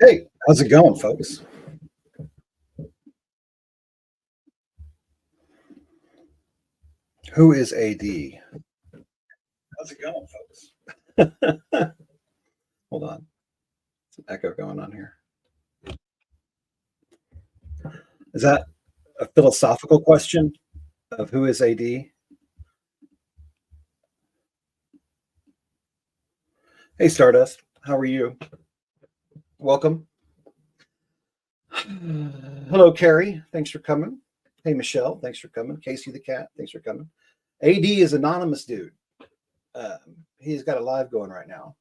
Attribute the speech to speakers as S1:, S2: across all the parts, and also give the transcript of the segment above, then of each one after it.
S1: Hey, how's it going, folks? Who is AD? How's it going, folks? Hold on. There's an echo going on here. Is that a philosophical question of who is AD? Hey, Stardust. How are you? Welcome. Hello, Carrie. Thanks for coming. Hey, Michelle. Thanks for coming. Casey the cat. Thanks for coming. AD is anonymous dude. He's got a live going right now.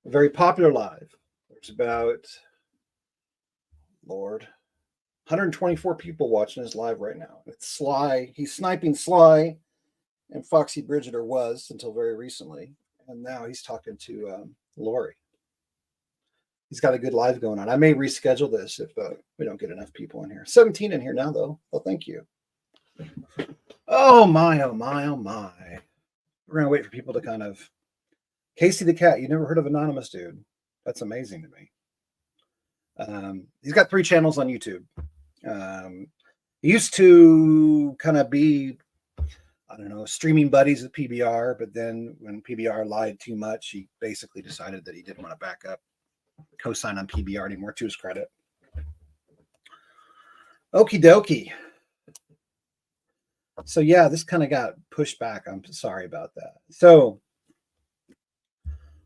S1: A very popular live. There's about, Lord, 124 people watching his live right now. It's Sly. He's sniping Sly and Foxy Bridget, or was until very recently. And now he's talking to Lori. He's got a good live going on. I may reschedule this if we don't get enough people in here. 17 in here now, though. Well, thank you. Oh, my, oh, my, oh, my. We're going to wait for people to kind of... Casey the cat, you never heard of Anonymous Dude? That's amazing to me. He's got 3 channels on YouTube. He used to kind of be, I don't know, streaming buddies with PBR, but then when PBR lied too much, he basically decided that he didn't want to back up, co-sign on PBR anymore, to his credit. Okie dokie. So yeah, this kind of got pushed back. I'm sorry about that. So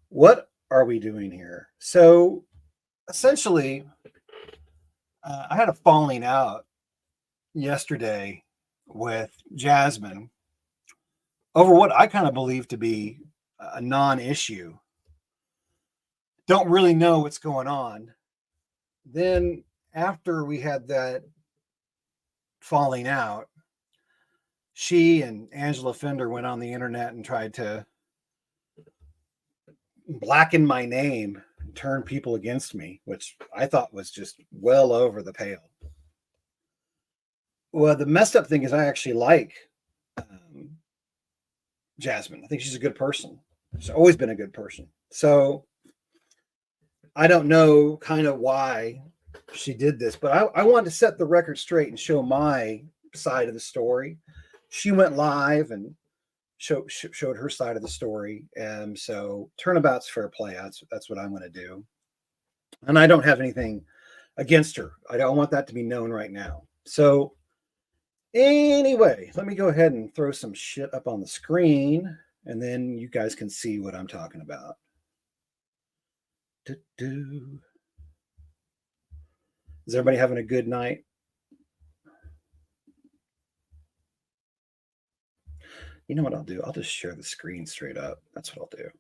S1: what are we doing here? So essentially, I had a falling out yesterday with Jasmine over what I kind of believe to be a non-issue. Don't really know what's going on. Then after we had that falling out, she and Angela Fender went on the internet and tried to blacken my name and turn people against me, which I thought was just well over the pale. Well, the messed up thing is I actually like Jasmine. I think she's a good person. She's always been a good person. So I don't know kind of why she did this, but I wanted to set the record straight and show my side of the story. She went live and showed her side of the story. And so turnabout's fair play. That's what I'm going to do. And I don't have anything against her. I don't want that to be known right now. So anyway, let me go ahead and throw some shit up on the screen, and then you guys can see what I'm talking about. Is everybody having a good night? You know what I'll do? I'll just share the screen straight up. That's what I'll do.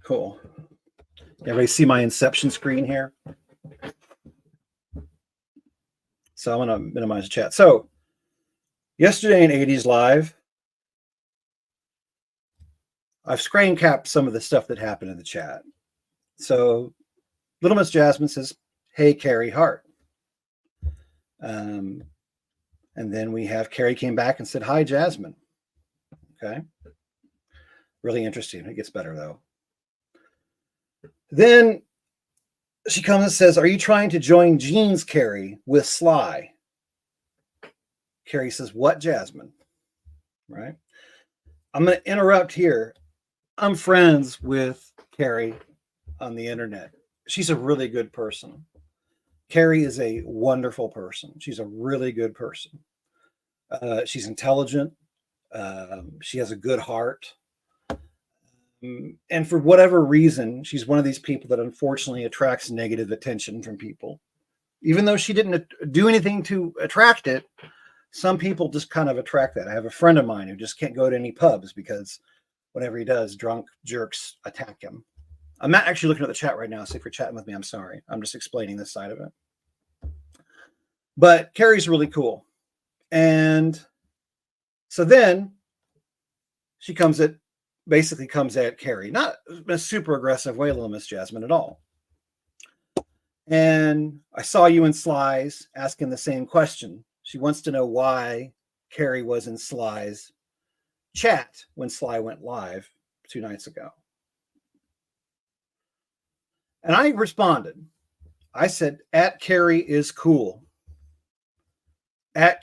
S1: Cool. Everybody see my Inception screen here? So I'm going to minimize the chat. So yesterday in 80s Live, I've screen capped some of the stuff that happened in the chat. So Little Miss Jasmine says, "Hey, Carrie Hart." And then we have Carrie came back and said, "Hi, Jasmine." Okay. Really interesting. It gets better, though. Then she comes and says, "Are you trying to join Jeans, Carrie, with Sly?" Carrie says, "What, Jasmine?" Right. I'm going to interrupt here. I'm friends with Carrie on the internet. She's a really good person. Carrie is a wonderful person. She's a really good person. She's intelligent. She has a good heart. And for whatever reason, she's one of these people that unfortunately attracts negative attention from people. Even though she didn't do anything to attract it, some people just kind of attract that. I have a friend of mine who just can't go to any pubs because whatever he does, drunk jerks attack him. I'm not actually looking at the chat right now, so if you're chatting with me, I'm sorry. I'm just explaining this side of it. But Carrie's really cool. And so then she basically comes at Carrie, not in a super aggressive way, Little Miss Jasmine, at all. And I saw you in Sly's asking the same question. She wants to know why Carrie was in Sly's chat when Sly went live 2 nights ago. And I responded. I said, @Carrie is cool.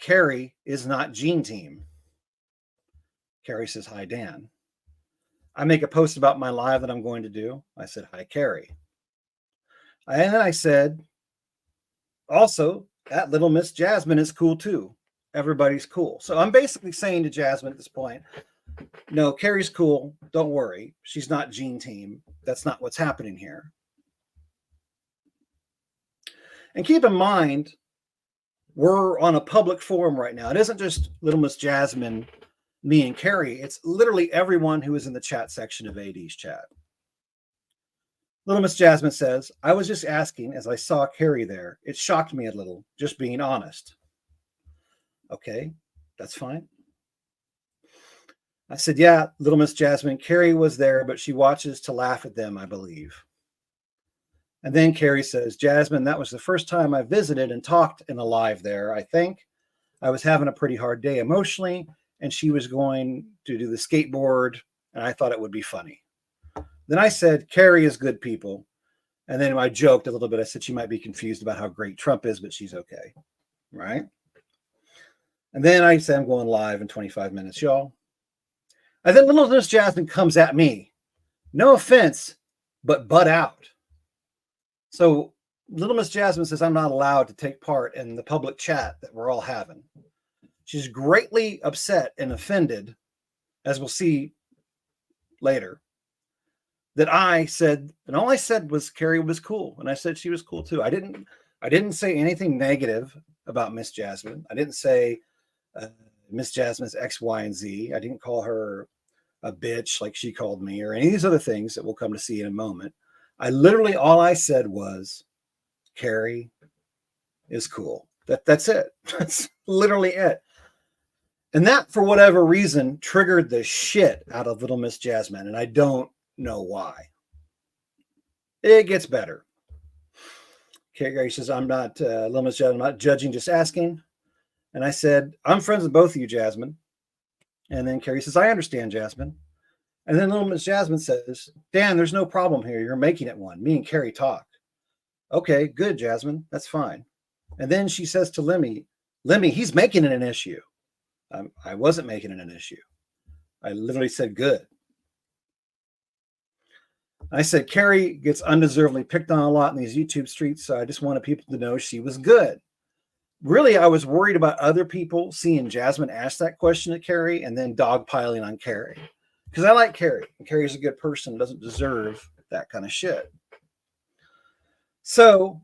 S1: @Carrie is not Gene Team. Carrie says, hi, Dan. I make a post about my live that I'm going to do. I said, hi, Carrie. And then I said, also, @Little Miss Jasmine is cool too. Everybody's cool. So I'm basically saying to Jasmine at this point, no, Carrie's cool. Don't worry. She's not Gene Team. That's not what's happening here. And keep in mind, we're on a public forum right now. It isn't just Little Miss Jasmine, me and Carrie. It's literally everyone who is in the chat section of AD's chat. Little Miss Jasmine says, I was just asking as I saw Carrie there. It shocked me a little, just being honest. Okay, that's fine. I said, yeah, Little Miss Jasmine, Carrie was there, but she watches to laugh at them, I believe. And then Carrie says, Jasmine, that was the first time I visited and talked in a live there, I think. I was having a pretty hard day emotionally, and she was going to do the skateboard, and I thought it would be funny. Then I said, Carrie is good people. And then I joked a little bit. I said she might be confused about how great Trump is, but she's okay. Right? And then I said, I'm going live in 25 minutes, y'all. And then Little Miss Jasmine comes at me. No offense, but butt out. So Little Miss Jasmine says I'm not allowed to take part in the public chat that we're all having. She's greatly upset and offended, as we'll see later, that I said, and all I said was Carrie was cool. And I said she was cool too. I didn't say anything negative about Miss Jasmine. I didn't say Miss Jasmine's X, Y, and Z. I didn't call her a bitch like she called me or any of these other things that we'll come to see in a moment. I literally, all I said was Carrie is cool. That's it. That's literally it. And that, for whatever reason, triggered the shit out of Little Miss Jasmine. And I don't know why. It gets better. Carrie says, I'm not, Little Miss Jasmine, I'm not judging, just asking. And I said, I'm friends with both of you, Jasmine. And then Carrie says, I understand, Jasmine. And then Little Miss Jasmine says, Dan, there's no problem here. You're making it one. Me and Carrie talk. Okay, good, Jasmine. That's fine. And then she says to Lemmy, he's making it an issue. I wasn't making it an issue. I literally said, good. I said, Carrie gets undeservedly picked on a lot in these YouTube streets, so I just wanted people to know she was good. Really, I was worried about other people seeing Jasmine ask that question to Carrie and then dogpiling on Carrie. Because I like Carrie. And Carrie's a good person, doesn't deserve that kind of shit. So,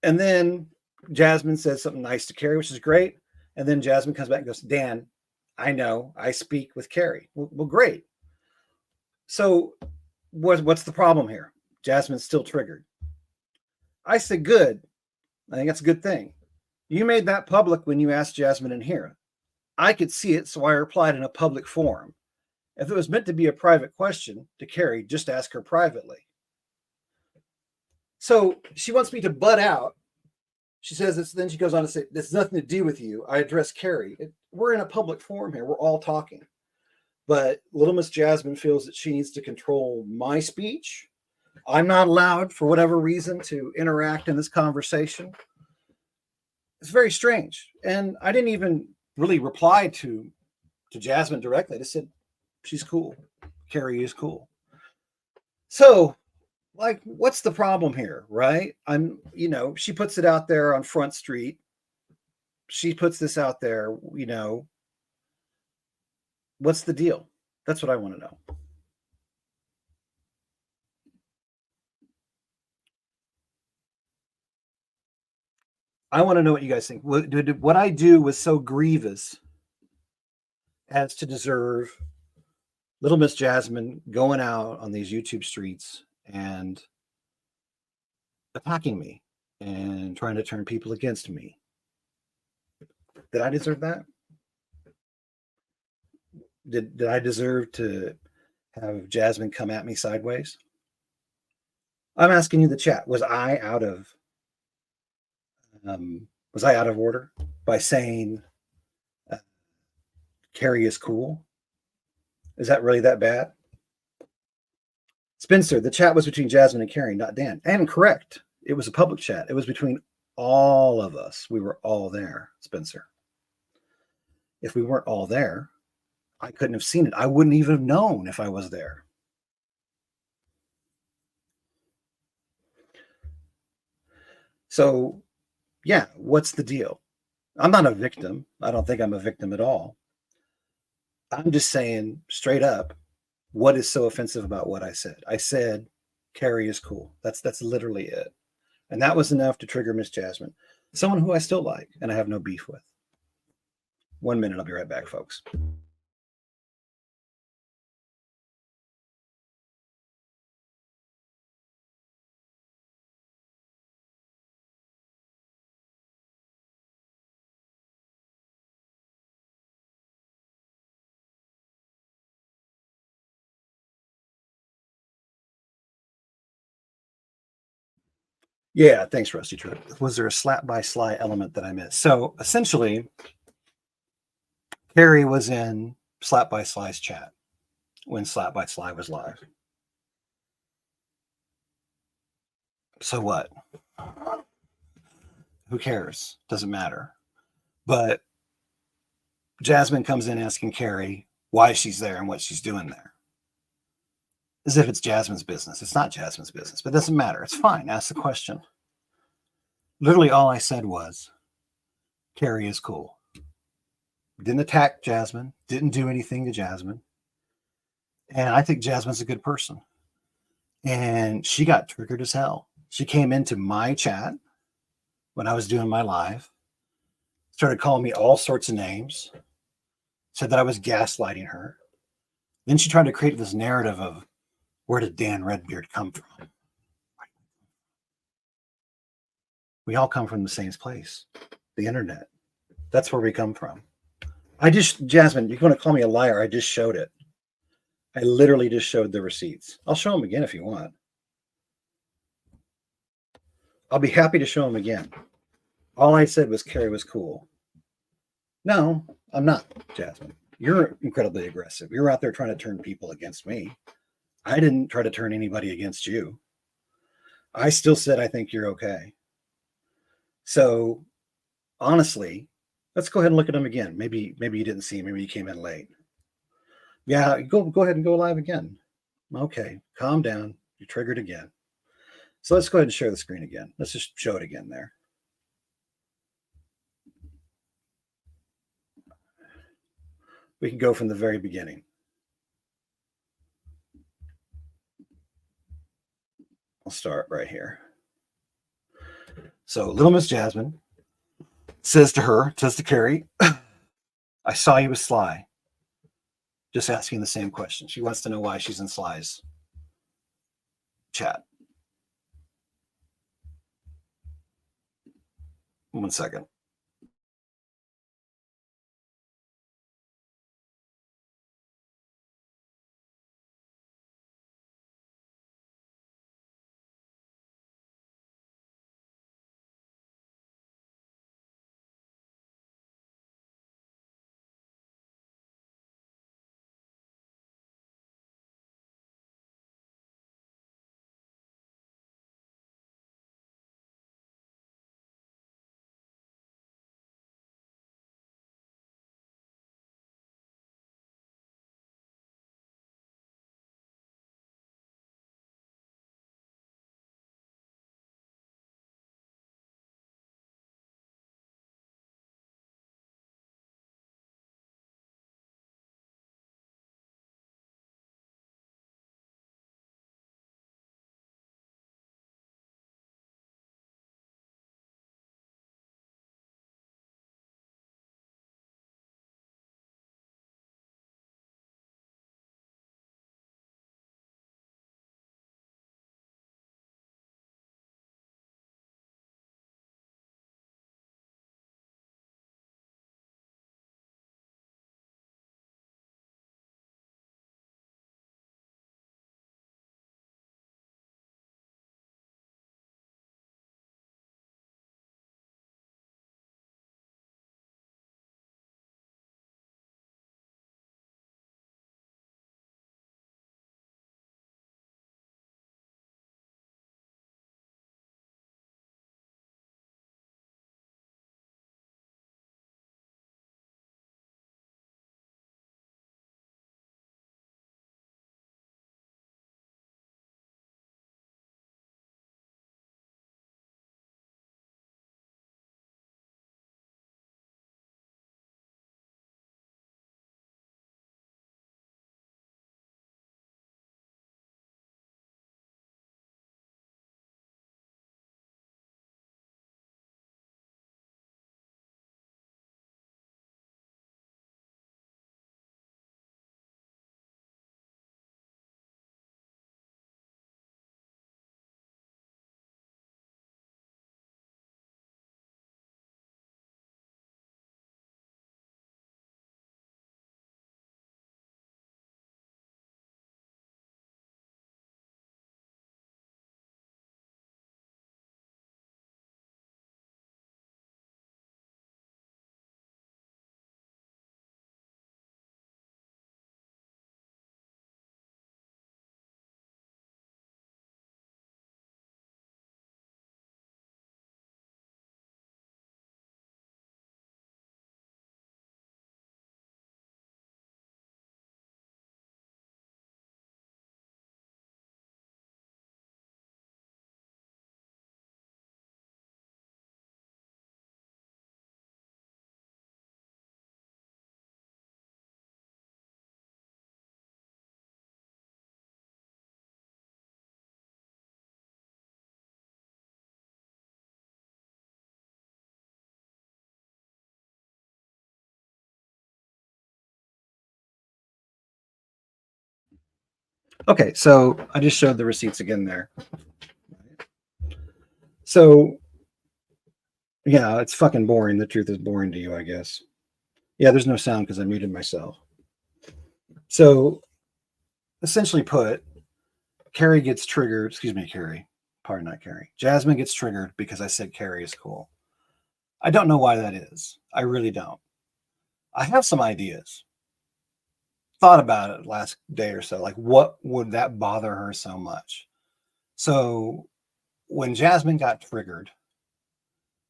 S1: and then Jasmine says something nice to Carrie, which is great. And then Jasmine comes back and goes, Dan, I know, I speak with Carrie. Well, great. So what's the problem here? Jasmine's still triggered. I said, good. I think that's a good thing. You made that public when you asked Jasmine in here. I could see it, so I replied in a public forum. If it was meant to be a private question to Carrie, just ask her privately. So she wants me to butt out. She says this, then she goes on to say, this has nothing to do with you. I address Carrie. We're in a public forum here. We're all talking. But Little Miss Jasmine feels that she needs to control my speech. I'm not allowed, for whatever reason, to interact in this conversation. It's very strange. And I didn't even really reply to Jasmine directly. I just said, she's cool. Carrie is cool. So, like, what's the problem here, right? She puts it out there on Front Street. She puts this out there, what's the deal? That's what I want to know. I want to know what you guys think. What I do was so grievous as to deserve Little Miss Jasmine going out on these YouTube streets and attacking me and trying to turn people against me. Did I deserve that? Did I deserve to have Jasmine come at me sideways? I'm asking you the chat. Was I out of order? by saying Carrie is cool? Is that really that bad? Spencer, the chat was between Jasmine and Carrie, not Dan. And correct. It was a public chat. It was between all of us. We were all there, Spencer. If we weren't all there, I couldn't have seen it. I wouldn't even have known if I was there. So, yeah, what's the deal? I'm not a victim. I don't think I'm a victim at all. I'm just saying straight up, what is so offensive about what I said? I said Carrie is cool. That's literally it. And that was enough to trigger Miss Jasmine, someone who I still like and I have no beef with. 1 minute, I'll be right back, folks. Yeah, thanks, Rusty Truck. Was there a slap by Sly element that I missed? So essentially, Carrie was in Slap by Sly's chat when Slap by Sly was live. So what? Who cares? Doesn't matter. But Jasmine comes in asking Carrie why she's there and what she's doing there. As if it's Jasmine's business. It's not Jasmine's business, but it doesn't matter. It's fine. Ask the question. Literally, all I said was, Carrie is cool. Didn't attack Jasmine, didn't do anything to Jasmine. And I think Jasmine's a good person. And she got triggered as hell. She came into my chat when I was doing my live, started calling me all sorts of names, said that I was gaslighting her. Then she tried to create this narrative of where did Dan Redbeard come from? We all come from the same place, the internet. That's where we come from. Jasmine, you're going to call me a liar. I just showed it. I literally just showed the receipts. I'll show them again if you want. I'll be happy to show them again. All I said was Carrie was cool. No, I'm not, Jasmine. You're incredibly aggressive. You're out there trying to turn people against me. I didn't try to turn anybody against you. I still said I think you're okay. So honestly, let's go ahead and look at them again. Maybe you didn't see him. Maybe you came in late. Yeah, go ahead and go live again. Okay, calm down. You're triggered again. So let's go ahead and share the screen again. Let's just show it again there. We can go from the very beginning. I'll start right here. So little Miss Jasmine says to Carrie, I saw you with Sly. Just asking the same question. She wants to know why she's in Sly's chat. 1 second. Okay, so I just showed the receipts again there. So yeah, it's fucking boring. The truth is boring to you, I guess. Yeah, there's no sound because I muted myself. So essentially put, Carrie gets triggered. Excuse me, Carrie. Pardon, not Carrie. Jasmine gets triggered because I said Carrie is cool. I don't know why that is. I really don't. I have some ideas. Thought about it last day or so. Like, what would that bother her so much? So when Jasmine got triggered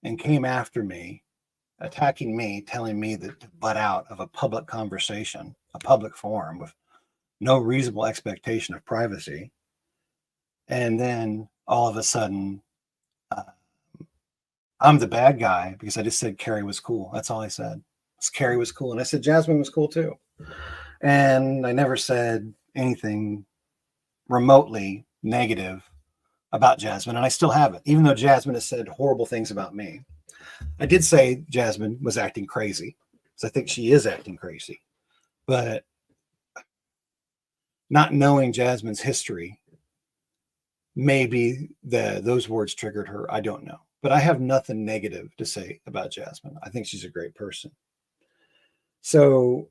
S1: and came after me, attacking me, telling me that to butt out of a public conversation, a public forum with no reasonable expectation of privacy, and then all of a sudden, uh, I'm the bad guy because I just said Carrie was cool. That's all I said. Carrie was cool, and I said Jasmine was cool too. And I never said anything remotely negative about Jasmine, and I still haven't, even though Jasmine has said horrible things about me. I did say Jasmine was acting crazy, because I think she is acting crazy. But not knowing Jasmine's history, maybe those words triggered her. I don't know. But I have nothing negative to say about Jasmine. I think she's a great person. So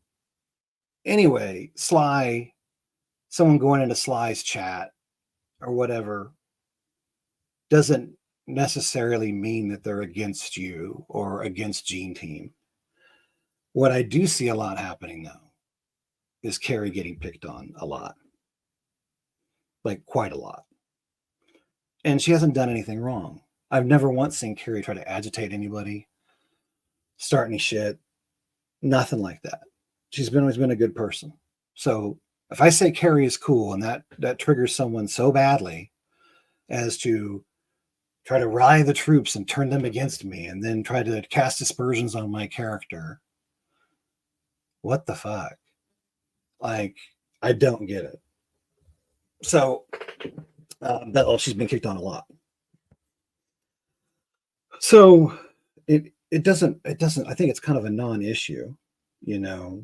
S1: anyway, Sly, someone going into Sly's chat or whatever doesn't necessarily mean that they're against you or against Gene Team. What I do see a lot happening though is Carrie getting picked on a lot, like quite a lot. And she hasn't done anything wrong. I've never once seen Carrie try to agitate anybody, start any shit, nothing like that. She's always been a good person. So if I say Carrie is cool and that triggers someone so badly as to try to rally the troops and turn them against me and then try to cast aspersions on my character, what the fuck? Like, I don't get it. So she's been kicked on a lot. So it doesn't I think it's kind of a non-issue, you know,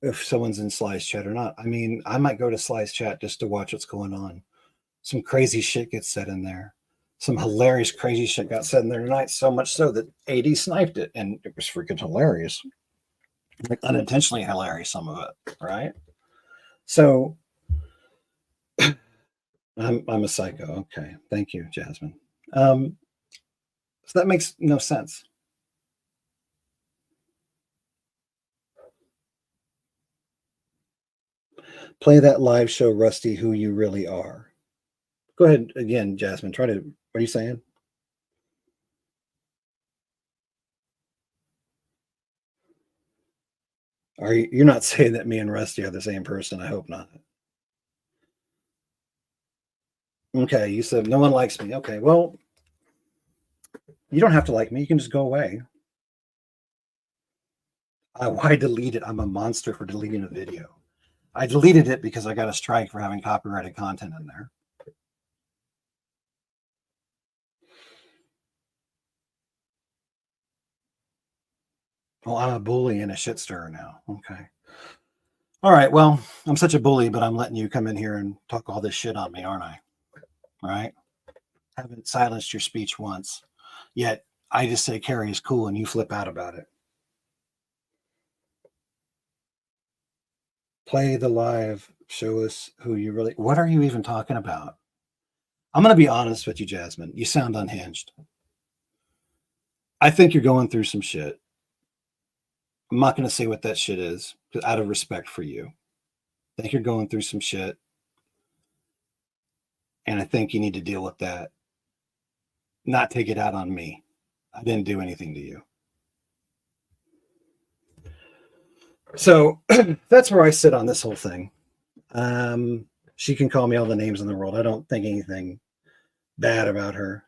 S1: if someone's in Sly's chat or not. I mean, I might go to Sly's chat just to watch what's going on. Some crazy shit gets said in there. Some hilarious crazy shit got said in there tonight, so much so that AD sniped it, and it was freaking hilarious. Like unintentionally hilarious, some of it, right? So I'm a psycho. Okay. Thank you, Jasmine. So that makes no sense. Play that live show, Rusty, who you really are. Go ahead again, Jasmine. What are you saying? You're not saying that me and Rusty are the same person? I hope not. Okay, you said no one likes me. Okay, well, you don't have to like me. You can just go away. Why delete it? I'm a monster for deleting a video. I deleted it because I got a strike for having copyrighted content in there. Well, I'm a bully and a shit stirrer now. Okay. All right. Well, I'm such a bully, but I'm letting you come in here and talk all this shit on me, aren't I? All right. Haven't silenced your speech once. Yet I just say Carrie is cool and you flip out about it. Play the live. Show us who you really. What are you even talking about? I'm going to be honest with you, Jasmine. You sound unhinged. I think you're going through some shit. I'm not going to say what that shit is out of respect for you. I think you're going through some shit. And I think you need to deal with that. Not take it out on me. I didn't do anything to you. So that's where I sit on this whole thing. She can call me all the names in the world. I don't think anything bad about her.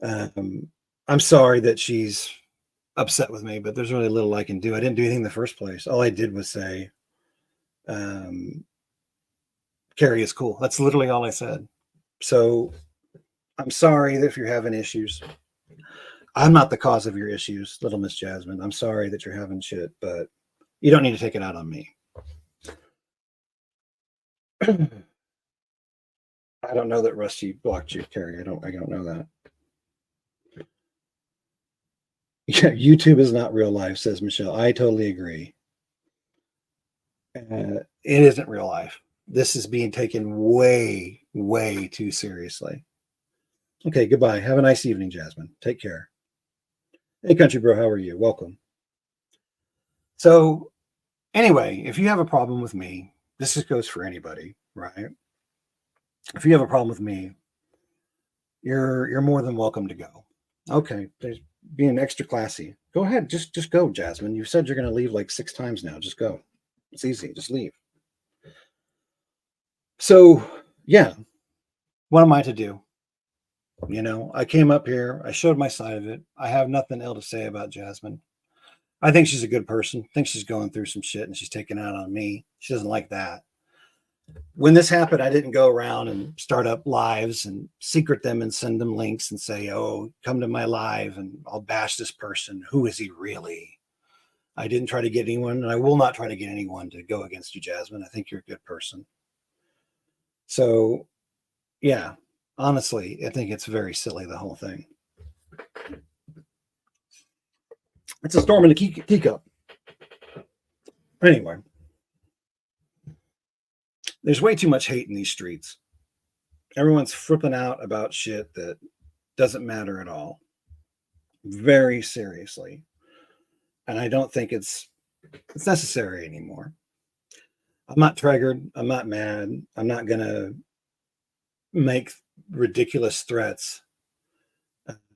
S1: I'm sorry that she's upset with me, but there's really little I can do. I didn't do anything in the first place. All I did was say, Carrie is cool. That's literally all I said. So I'm sorry if you're having issues. I'm not the cause of your issues, little Miss Jasmine. I'm sorry that you're having shit, but you don't need to take it out on me. I don't know that Rusty blocked you, Carrie. I don't know that. Yeah, YouTube is not real life, says Michelle. I totally agree. It isn't real life. This is being taken way, way too seriously. Okay, goodbye. Have a nice evening, Jasmine. Take care. Hey, country bro, how are you? Welcome. So, anyway, if you have a problem with me, this just goes for anybody, right? If you have a problem with me, you're more than welcome to go. Okay, there's being extra classy. Go ahead, just go, Jasmine. You said you're going to leave like 6 times now. Just go. It's easy. Just leave. So, yeah, what am I to do? I came up here, I showed my side of it. I have nothing ill to say about Jasmine. I think she's a good person. I think she's going through some shit and she's taking it out on me. She doesn't like that. When this happened, I didn't go around and start up lives and secret them and send them links and say, oh, come to my live and I'll bash this person. Who is he really? I didn't try to get anyone, and I will not try to get anyone to go against you, Jasmine. I think you're a good person. So, yeah, honestly, I think it's very silly, the whole thing. It's a storm in a teacup. Anyway, there's way too much hate in these streets. Everyone's flipping out about shit that doesn't matter at all. Very seriously. And I don't think it's necessary anymore. I'm not triggered. I'm not mad. I'm not going to make ridiculous threats.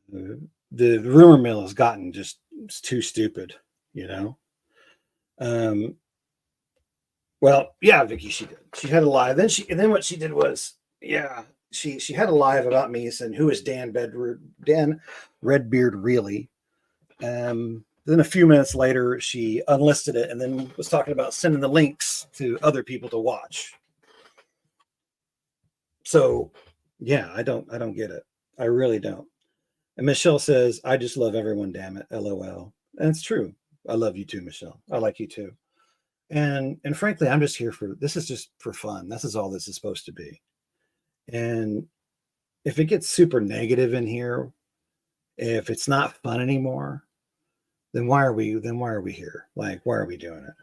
S1: The rumor mill has gotten just too stupid, you know? Well, yeah, Vicky, she did. She had a live. Then what she did was, yeah, she had a live about me saying, "Who is Dan Redbeard really?" Then a few minutes later, she unlisted it and then was talking about sending the links to other people to watch. So, yeah, I don't get it. I really don't. And Michelle says, "I just love everyone. Damn it, LOL." And it's true. I love you too, Michelle. I like you too. And frankly, I'm just here for this is just for fun. This is all this is supposed to be. And if it gets super negative in here, if it's not fun anymore, then why are we here? Like, why are we doing it?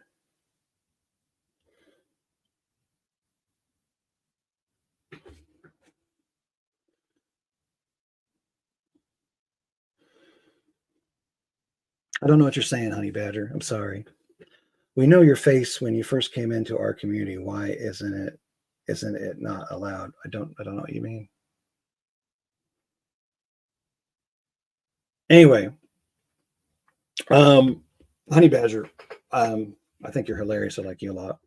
S1: I don't know what you're saying, Honey Badger. I'm sorry. We know your face when you first came into our community. Why isn't it not allowed? I don't know what you mean. Anyway, Honey Badger, I think you're hilarious. I like you a lot.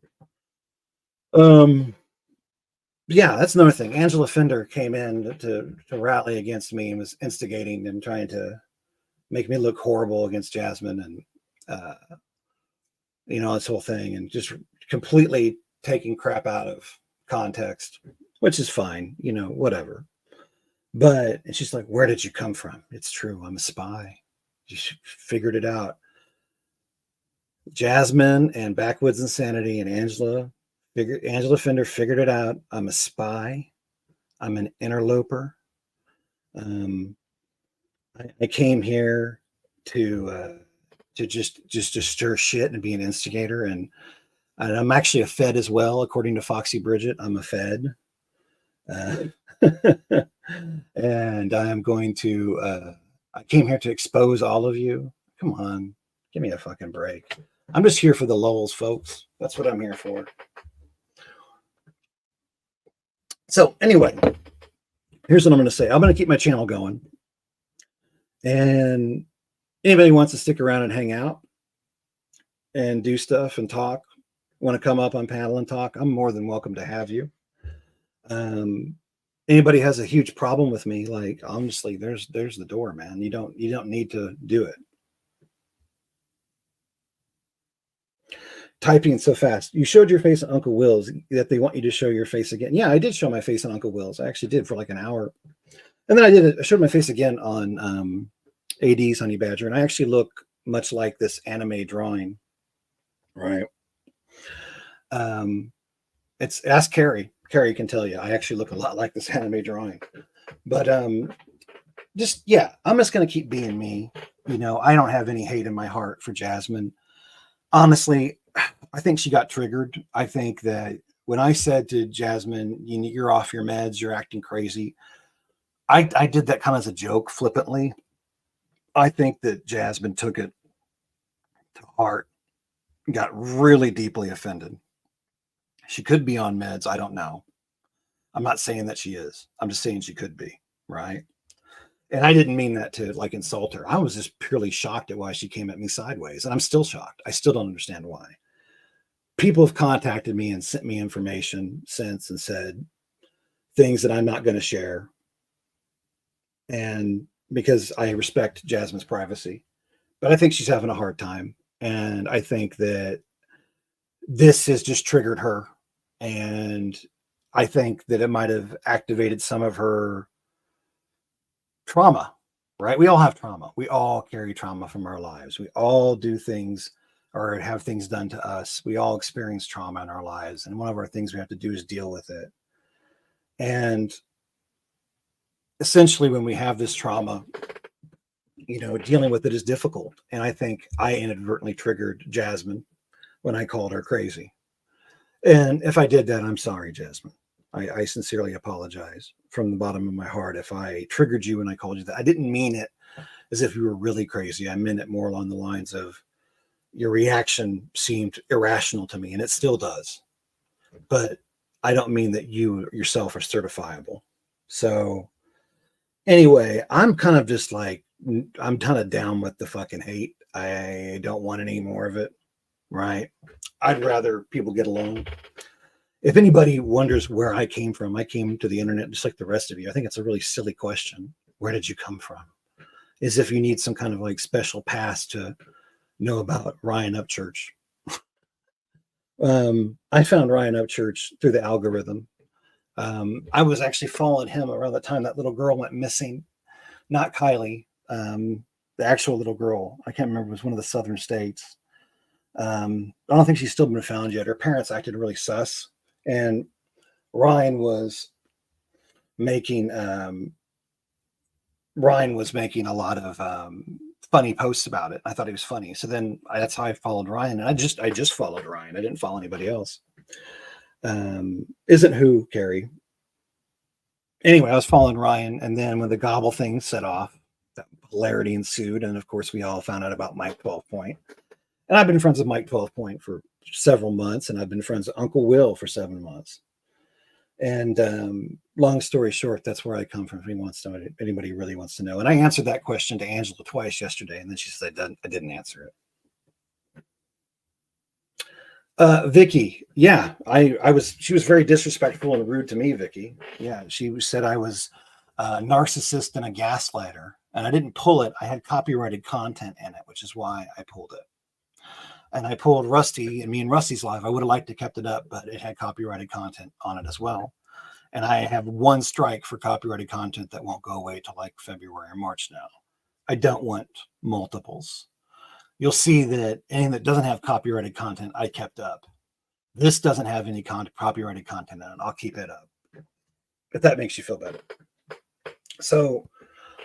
S1: Yeah, that's another thing. Angela Fender came in to rally against me and was instigating and trying to make me look horrible against Jasmine and this whole thing, and just completely taking crap out of context, which is fine, whatever. But and she's like, "Where did you come from?" It's true. I'm a spy. You figured it out. Jasmine and Backwoods Insanity and Angela Fender figured it out. I'm a spy. I'm an interloper. Um, I came here to just to stir shit and be an instigator, and I'm actually a Fed as well, according to Foxy Bridget. I'm a Fed, uh, and I am going to. I came here to expose all of you. Come on, give me a fucking break. I'm just here for the lulls, folks. That's what I'm here for. So anyway, here's what I'm going to say. I'm going to keep my channel going, and anybody wants to stick around and hang out and do stuff and talk, want to come up on panel and talk, I'm more than welcome to have you. Anybody has a huge problem with me, like, honestly, there's the door, man. You don't need to do it. Typing so fast. You showed your face on Uncle Will's, that they want you to show your face again. Yeah, I did show my face on Uncle Will's. I actually did for like an hour. And then I showed my face again on AD's Honey Badger. And I actually look much like this anime drawing. Right. And It's ask Carrie. Carrie can tell you. I actually look a lot like this anime drawing. But just yeah, I'm just gonna keep being me. You know, I don't have any hate in my heart for Jasmine. Honestly, I think she got triggered. I think that when I said to Jasmine, you're off your meds, you're acting crazy, I did that kind of as a joke, flippantly. I think that Jasmine took it to heart, got really deeply offended. She could be on meds. I don't know. I'm not saying that she is. I'm just saying she could be, right? And I didn't mean that to like insult her. I was just purely shocked at why she came at me sideways. And I'm still shocked. I still don't understand why. People have contacted me and sent me information since and said things that I'm not going to share. And because I respect Jasmine's privacy, but I think she's having a hard time. And I think that this has just triggered her. And I think that it might have activated some of her trauma, right? We all have trauma. We all carry trauma from our lives. We all do things or have things done to us. We all experience trauma in our lives. And one of our things we have to do is deal with it. And essentially, when we have this trauma, dealing with it is difficult. And I think I inadvertently triggered Jasmine when I called her crazy. And if I did that, I'm sorry, Jasmine. I sincerely apologize from the bottom of my heart if I triggered you when I called you that. I didn't mean it as if you were really crazy. I meant it more along the lines of your reaction seemed irrational to me, and it still does. But I don't mean that you yourself are certifiable. So anyway, I'm kind of just like, I'm kind of down with the fucking hate. I don't want any more of it, right? I'd rather people get along. If anybody wonders where I came from, I came to the internet just like the rest of you. I think it's a really silly question. Where did you come from? As if you need some kind of like special pass to know about Ryan Upchurch. I found Ryan Upchurch through the algorithm. I was actually following him around the time that little girl went missing. Not Kylie, the actual little girl. I can't remember. It was one of the southern states. I don't think she's still been found yet. Her parents acted really sus. And Ryan was making a lot of funny posts about it. I thought he was funny. So then that's how I followed Ryan. And I just followed Ryan. I didn't follow anybody else. Isn't who, Carrie. Anyway, I was following Ryan, and then when the gobble thing set off, that hilarity ensued, and of course we all found out about Mike 12 Point. And I've been friends with Mike 12 Point for several months, and I've been friends with Uncle Will for 7 months. And long story short, that's where I come from. If anybody really wants to know. And I answered that question to Angela twice yesterday, and then she said I didn't answer it. Vicky, yeah, she was very disrespectful and rude to me, Vicky. Yeah, she said I was a narcissist and a gaslighter, and I didn't pull it. I had copyrighted content in it, which is why I pulled it. And I pulled Rusty, and me and Rusty's live. I would have liked to kept it up, but it had copyrighted content on it as well. And I have one strike for copyrighted content that won't go away till like February or March now. I don't want multiples. You'll see that anything that doesn't have copyrighted content, I kept up. This doesn't have any copyrighted content in it. I'll keep it up. If that makes you feel better. So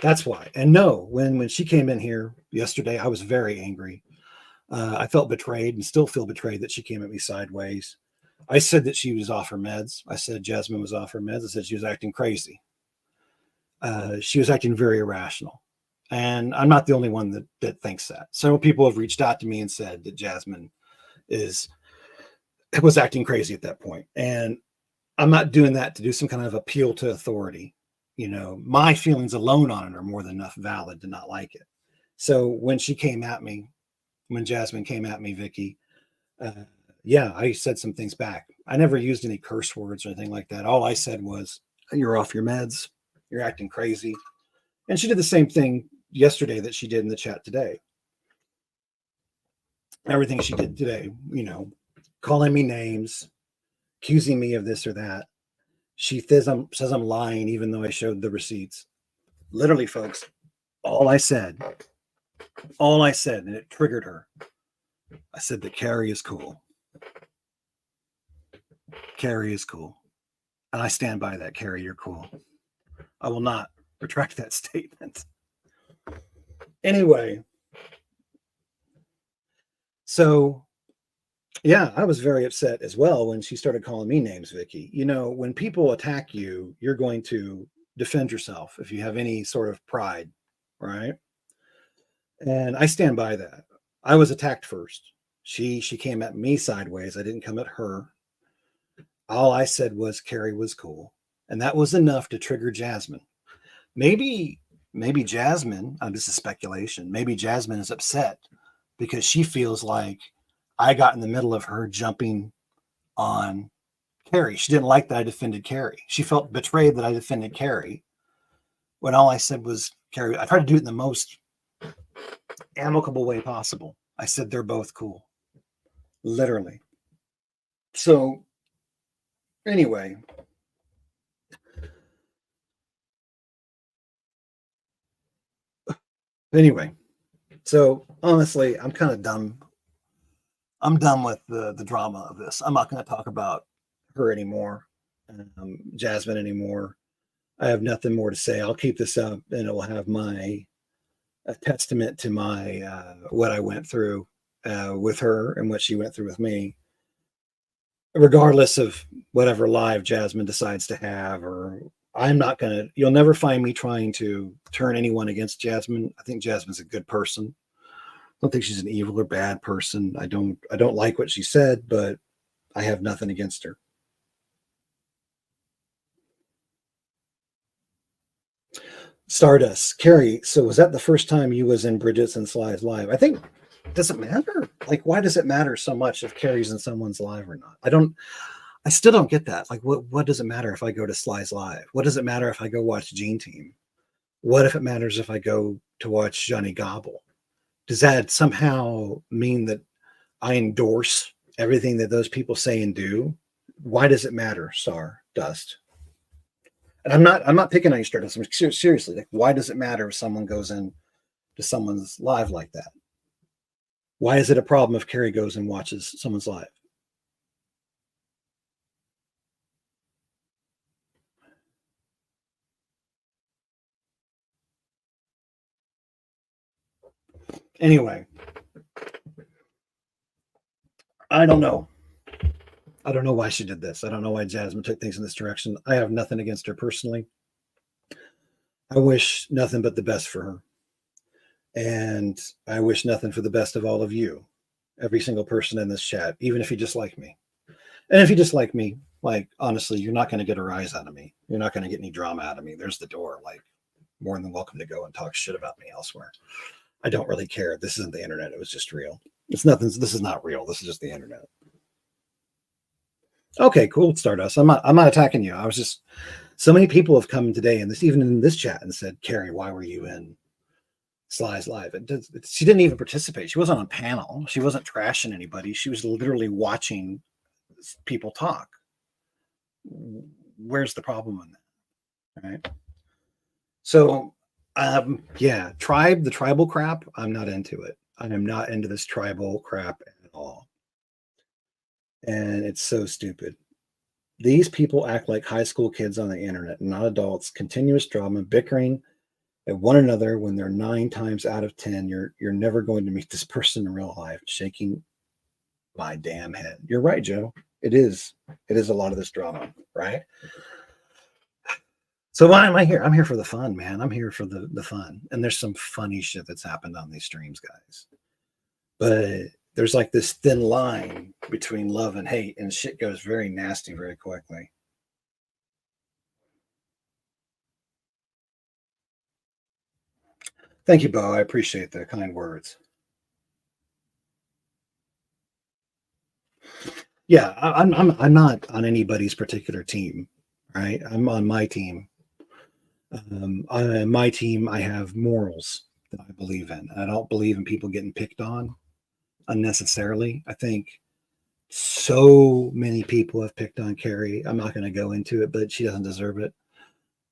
S1: that's why. And no, when she came in here yesterday, I was very angry. I felt betrayed and still feel betrayed that she came at me sideways. I said that she was off her meds. I said Jasmine was off her meds. I said she was acting crazy. She was acting very irrational. And I'm not the only one that thinks that. Several people have reached out to me and said that Jasmine was acting crazy at that point. And I'm not doing that to do some kind of appeal to authority. My feelings alone on it are more than enough valid to not like it. So when Jasmine came at me, Vicky, yeah, I said some things back. I never used any curse words or anything like that. All I said was, you're off your meds. You're acting crazy. And she did the same thing yesterday that she did in the chat today. Everything she did today, calling me names, accusing me of this or that. She says I'm lying, even though I showed the receipts. Literally, folks, all I said, and it triggered her. I said that Carrie is cool. Carrie is cool. And I stand by that. Carrie, you're cool. I will not retract that statement. Anyway, so yeah, I was very upset as well when she started calling me names, Vicky. You know, when people attack you, you're going to defend yourself if you have any sort of pride, right? And I stand by that. I was attacked first. She came at me sideways. I didn't come at her. All I said was Carrie was cool. And that was enough to trigger Jasmine. Maybe, maybe Jasmine, this is speculation, maybe Jasmine is upset because she feels like I got in the middle of her jumping on Carrie. She didn't like that I defended Carrie. She felt betrayed that I defended Carrie when all I said was Carrie. I tried to do it in the most amicable way possible. I said they're both cool. Literally. So anyway, so honestly, I'm kind of done. I'm done with the drama of this. I'm not going to talk about her anymore, Jasmine anymore. I have nothing more to say. I'll keep this up, and it will have my a testament to my what I went through with her and what she went through with me, regardless of whatever live Jasmine decides to have. Or I'm not gonna. You'll never find me trying to turn anyone against Jasmine. I think Jasmine's a good person. I don't think she's an evil or bad person. I don't like what she said, but I have nothing against her. Stardust, Carrie. So was that the first time you was in Bridget's and Sly's live? I think. Does it matter? Like, why does it matter so much if Carrie's in someone's live or not? I don't. I still don't get that. Like, what does it matter if I go to Sly's live? What does it matter if I go watch Gene Team? What if it matters if I go to watch Johnny Gobble? Does that somehow mean that I endorse everything that those people say and do? Why does it matter, Star Dust? And I'm not picking on you, Stardust. I'm seriously, like, why does it matter if someone goes in to someone's live like that? Why is it a problem if Carrie goes and watches someone's live? Anyway, I don't know. I don't know why she did this. I don't know why Jasmine took things in this direction. I have nothing against her personally. I wish nothing but the best for her. And I wish nothing for the best of all of you, every single person in this chat, even if you dislike me. And if you dislike me, like, honestly, you're not going to get a rise out of me. You're not going to get any drama out of me. There's the door. Like, more than welcome to go and talk shit about me elsewhere. I don't really care. This isn't the internet. It was just real. It's nothing. This is not real. This is just the internet. Okay, cool, Stardust. I'm not attacking you. I was just so many people have come today and this even in this chat and said, Carrie, why were you in Sly's live? She didn't even participate. She wasn't on a panel. She wasn't trashing anybody. She was literally watching people talk. Where's the problem in that? Right. So yeah, the tribal crap, I'm not into it. I am not into this tribal crap at all. And it's so stupid. These people act like high school kids on the internet, not adults. Continuous drama, bickering at one another when they're 9 times out of 10. You're never going to meet this person in real life. Shaking my damn head. You're right, Joe. It is. It is a lot of this drama, right? So why am I here? I'm here for the fun, man. I'm here for the fun. And there's some funny shit that's happened on these streams, guys. But there's like this thin line between love and hate, and shit goes very nasty very quickly. Thank you, Bo. I appreciate the kind words. Yeah, I'm not on anybody's particular team, right? I'm on my team. On my team, I have morals that I believe in. I don't believe in people getting picked on unnecessarily. I think so many people have picked on Carrie. I'm not going to go into it, but she doesn't deserve it.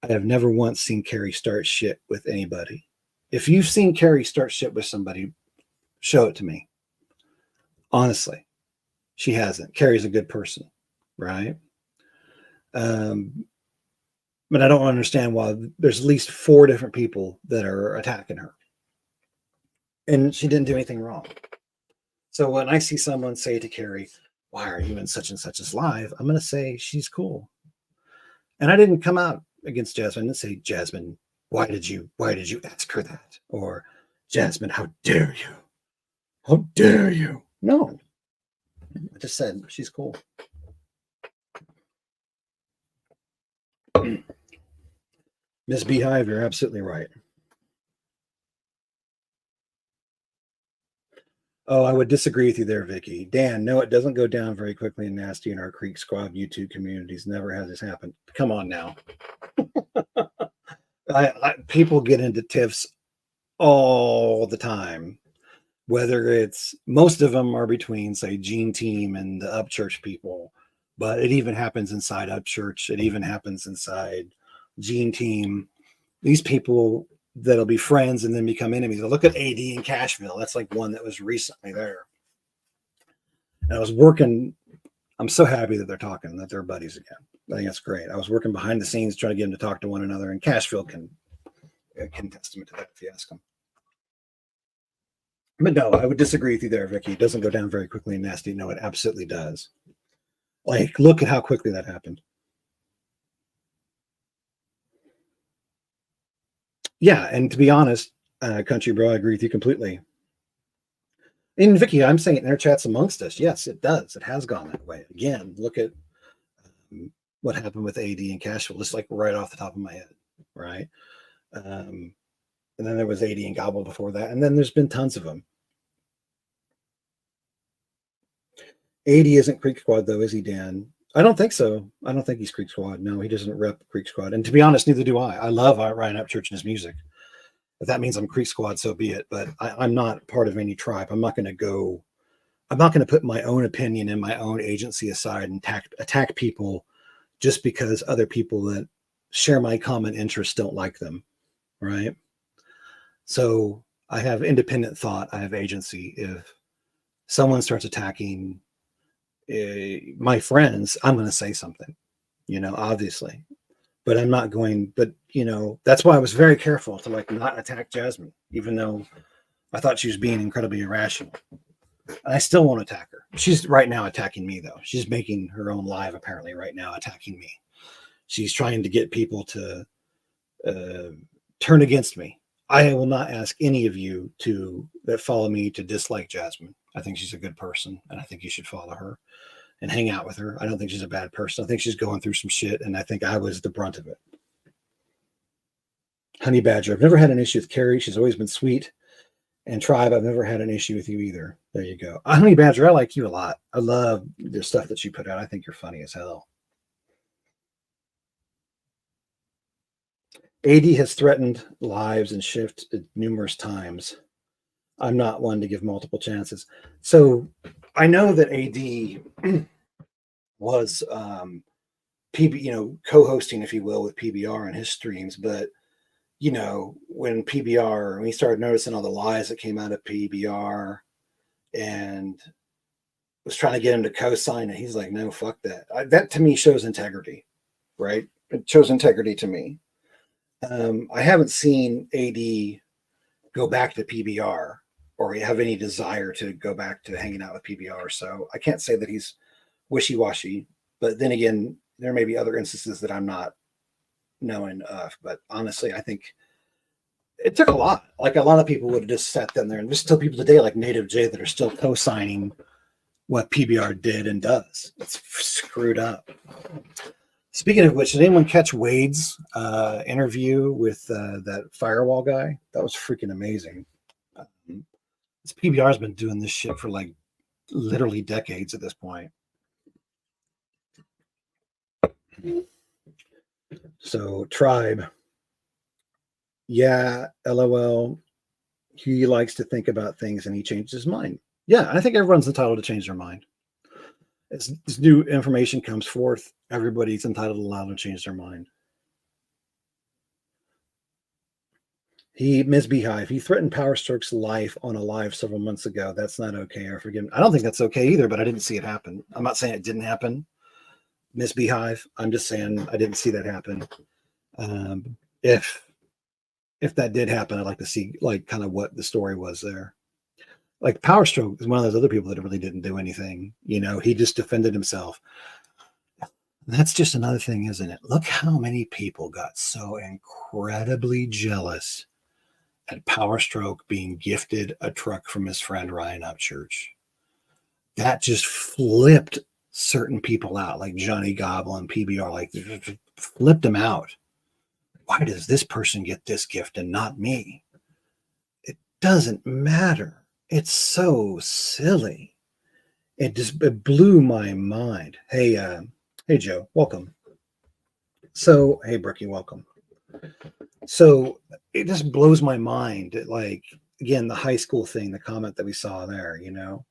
S1: I have never once seen Carrie start shit with anybody. If you've seen Carrie start shit with somebody, show it to me. Honestly, she hasn't. Carrie's a good person. right? But I don't understand why there's at least 4 different people that are attacking her. And she didn't do anything wrong. So when I see someone say to Carrie, why are you in such and such as live? I'm going to say she's cool. And I didn't come out against Jasmine. I didn't say, Jasmine, why did you ask her that? Or Jasmine, how dare you? How dare you? No. I just said she's cool. Miss Beehive, you're absolutely right. Oh, I would disagree with you there, Vicky. Dan, no, it doesn't go down very quickly and nasty in our Creek Squad YouTube communities. Never has this happened. Come on now. People get into tiffs all the time, whether it's most of them are between, say, Gene Team and the Upchurch people, but it even happens inside Upchurch. It even happens inside Gene Team. These people that'll be friends and then become enemies. Look at AD in Cashville. That's like one that was recently there. And I was working. I'm so happy that they're talking, that they're buddies again. I think that's great. I was working behind the scenes trying to get them to talk to one another, and Cashville can testament to that if you ask them. But no, I would disagree with you there, Vicky. It doesn't go down very quickly and nasty. No, it absolutely does. Like, look at how quickly that happened. Yeah, and to be honest, Country Bro, I agree with you completely. And Vicky, I'm saying it in our chats amongst us. Yes, it does. It has gone that way. Again, look at what happened with AD and Cashville, just like right off the top of my head, right? And then there was AD and Gobble before that, and then there's been tons of them. AD isn't Creek Squad, though, is he, Dan? I don't think so. I don't think he's Creek Squad. No, he doesn't rep Creek Squad. And to be honest, neither do I. I love Ryan Upchurch and his music. If that means I'm Creek Squad, so be it. But I'm not part of any tribe. I'm not going to put my own opinion and my own agency aside and attack people just because other people that share my common interests don't like them, right? So I have independent thought. I have agency. If someone starts attacking my friends, I'm going to say something, obviously. But I'm not going, but that's why I was very careful to not attack Jasmine, even though I thought she was being incredibly irrational. And I still won't attack her. She's right now attacking me, though. She's making her own live apparently right now, attacking me. She's trying to get people to turn against me. I will not ask any of you that follow me to dislike Jasmine. I think she's a good person, and I think you should follow her and hang out with her. I don't think she's a bad person. I think she's going through some shit, and I think I was the brunt of it. Honey Badger, I've never had an issue with Carrie. She's always been sweet. And Tribe, I've never had an issue with you either. There you go. Honey Badger, I like you a lot. I love the stuff that you put out. I think you're funny as hell. AD has threatened lives and shift numerous times. I'm not one to give multiple chances. So I know that AD was co-hosting, if you will, with PBR on his streams, but when he started noticing all the lies that came out of PBR and was trying to get him to co-sign it, he's like, no, fuck that. That to me shows integrity, right? It shows integrity to me. I haven't seen AD go back to PBR or have any desire to go back to hanging out with PBR. So I can't say that he's wishy-washy, but then again, there may be other instances that I'm not knowing of. But honestly, I think it took a lot. Like a lot of people would have just sat down there, and there's still people today like Native J that are still co-signing what PBR did and does. It's screwed up. Speaking of which, did anyone catch Wade's interview with that firewall guy? That was freaking amazing. This PBR has been doing this shit for like literally decades at this point. So Tribe, yeah, LOL. He likes to think about things and he changed his mind. Yeah, I think everyone's entitled to change their mind. As new information comes forth, everybody's entitled to allow to change their mind. Ms. Beehive, he threatened Power Stroke's life on a live several months ago. That's not okay. I don't think that's okay either, but I didn't see it happen. I'm not saying it didn't happen, Miss Beehive. I'm just saying I didn't see that happen. If that did happen, I'd like to see like kind of what the story was there. Like Power Stroke is one of those other people that really didn't do anything. You know, he just defended himself. That's just another thing, isn't it? Look how many people got so incredibly jealous at Power Stroke being gifted a truck from his friend Ryan Upchurch. That just flipped certain people out, like Johnny Goblin, PBR, like flipped them out. Why does this person get this gift and not me? It doesn't matter. It's so silly. It blew my mind. Hey, Joe, welcome. So, hey, Brookie, welcome. So it just blows my mind. Like, again, the high school thing, the comment that we saw there, you know?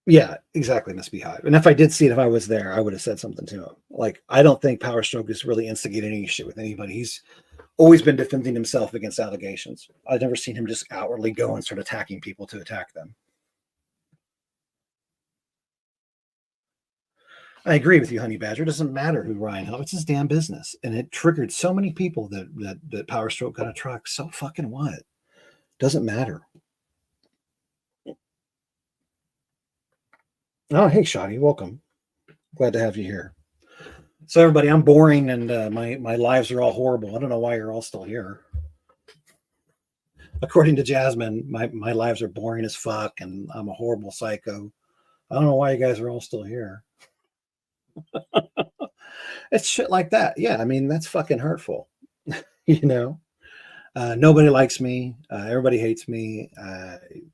S1: Yeah, exactly, Miss Beehive. And if I did see it, if I was there, I would have said something to him. Like, I don't think Power Stroke is really instigating any shit with anybody. He's always been defending himself against allegations. I've never seen him just outwardly go and start attacking people to attack them. I agree with you, Honey Badger. It doesn't matter who Ryan helped. It's his damn business. And it triggered so many people that Power Stroke got a truck. So fucking what? Doesn't matter. Oh, hey, Shotty. Welcome. Glad to have you here. So, everybody, I'm boring and my lives are all horrible. I don't know why you're all still here. According to Jasmine, my lives are boring as fuck and I'm a horrible psycho. I don't know why you guys are all still here. It's shit like that. Yeah, I mean, that's fucking hurtful. You know? Nobody likes me. Everybody hates me.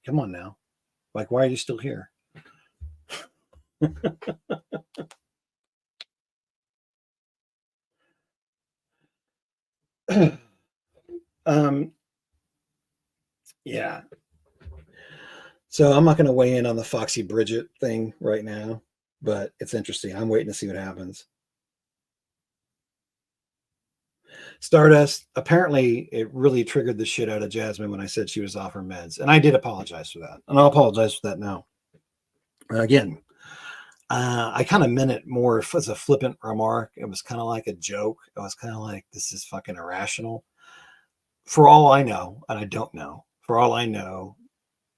S1: Come on now. Like, why are you still here? Yeah. So I'm not going to weigh in on the Foxy Bridget thing right now, but it's interesting. I'm waiting to see what happens. Stardust, apparently it really triggered the shit out of Jasmine when I said she was off her meds. And I did apologize for that. And I'll apologize for that now. Again, I kind of meant it more as a flippant remark. It was kind of like a joke. It was kind of like, this is fucking irrational. For all I know, and I don't know, for all I know,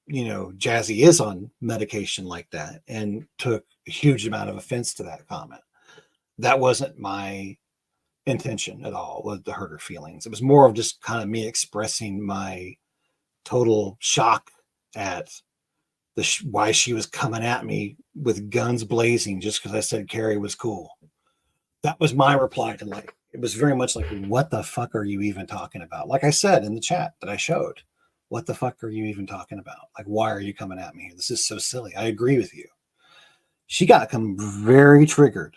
S1: you know, Jazzy is on medication like that and took a huge amount of offense to that comment. That wasn't my intention at all, was to hurt her feelings. It was more of just kind of me expressing my total shock at why she was coming at me with guns blazing just because I said Carrie was cool. That was my reply to, like, it was very much like, what the fuck are you even talking about? Like I said in the chat that I showed, what the fuck are you even talking about? Like, why are you coming at me? This is so silly. I agree with you. She got very triggered.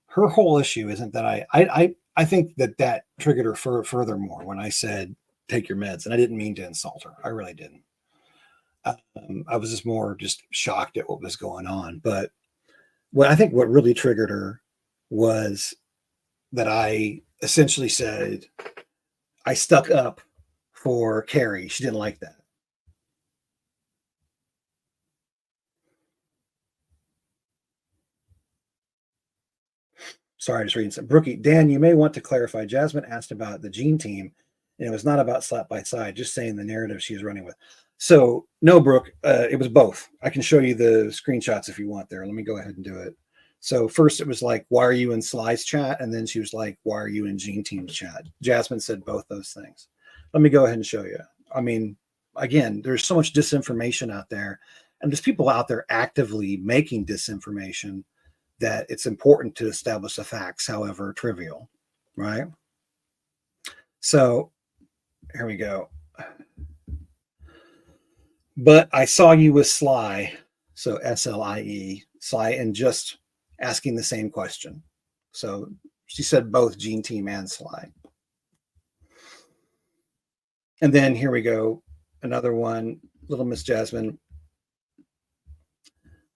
S1: Her whole issue isn't that I think that triggered her furthermore when I said, take your meds. And I didn't mean to insult her. I really didn't. I was just more shocked at what was going on. But I think what really triggered her was that I essentially said, I stuck up for Carrie. She didn't like that. Sorry, just reading some. Brookie, Dan, you may want to clarify. Jasmine asked about the Gene team, and it was not about Slap by Side, just saying the narrative she's running with. So, no, Brooke, it was both. I can show you the screenshots if you want there. Let me go ahead and do it. So first it was like, why are you in Sly's chat? And then she was like, why are you in Gene Team's chat? Jasmine said both those things. Let me go ahead and show you. I mean, again, there's so much disinformation out there, and there's people out there actively making disinformation that it's important to establish the facts, however trivial, right? So here we go. But I saw you with Sly, so SLIE, Sly, and just asking the same question. So she said both Gene Team and Sly. And then here we go. Another one, Little Miss Jasmine.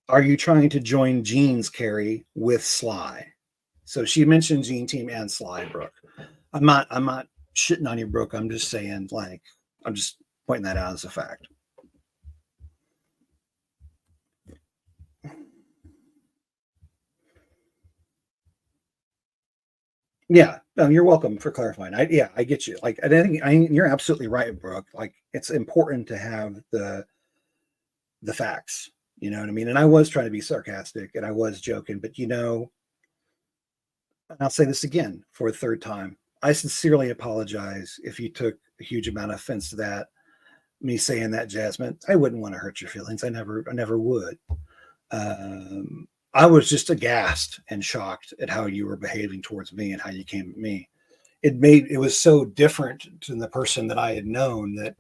S1: Are you trying to join Gene's Carrie with Sly? So she mentioned Gene Team and Sly, Brooke. I'm not shitting on you, Brooke. I'm just saying, like, I'm just pointing that out as a fact. Yeah, no, you're welcome for clarifying. Yeah, I get you. Like, I think you're absolutely right, Brooke. Like, it's important to have the facts. You know what I mean? And I was trying to be sarcastic and I was joking, but I'll say this again for a third time. I sincerely apologize if you took a huge amount of offense to that. Me saying that, Jasmine, I wouldn't want to hurt your feelings. I never would. I was just aghast and shocked at how you were behaving towards me and how you came at me. It was so different than the person that I had known that,